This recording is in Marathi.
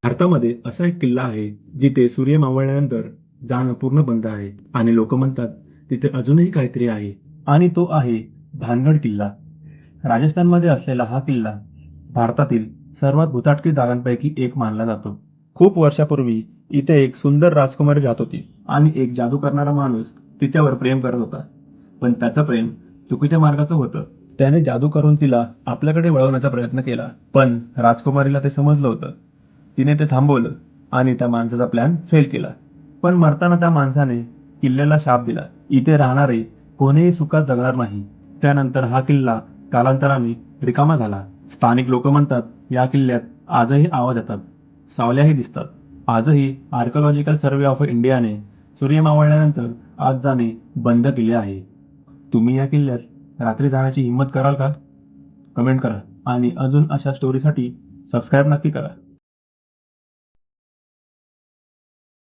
भारतामध्ये असा एक किल्ला आहे जिथे सूर्य मावळल्यानंतर जाणं पूर्ण बंद आहे आणि लोक म्हणतात तिथे अजूनही काहीतरी आहे. आणि तो आहे भानगड किल्ला. राजस्थानमध्ये असलेला हा किल्ला भारतातील सर्वात भुताटकी जागांपैकी एक मानला जातो. खूप वर्षापूर्वी इथे एक सुंदर राजकुमारी राहत होती आणि एक जादू करणारा माणूस तिच्यावर प्रेम करत होता. पण त्याचं प्रेम चुकीच्या मार्गाचं होतं. त्याने जादू करून तिला आपल्याकडे वळवण्याचा प्रयत्न केला, पण राजकुमारीला ते समजलं होतं. तिने ते थांबवलं आणि त्या माणसाचा प्लॅन फेल केला. पण मरताना त्या माणसाने किल्ल्याला शाप दिला, इथे राहणारे कोणीही सुखात जगणार नाही. त्यानंतर हा किल्ला कालांतराने रिकामा झाला. स्थानिक लोक म्हणतात या किल्ल्यात आजही आवाज येतात, सावल्याही दिसतात. आजही आर्किओलॉजिकल सर्वे ऑफ इंडियाने सूर्य मावळल्यानंतर आत जाणे बंद केले आहे. तुम्ही या किल्ल्यात रात्री जाण्याची हिंमत कराल का? कमेंट करा आणि अजून अशा स्टोरीसाठी सबस्क्राईब नक्की करा.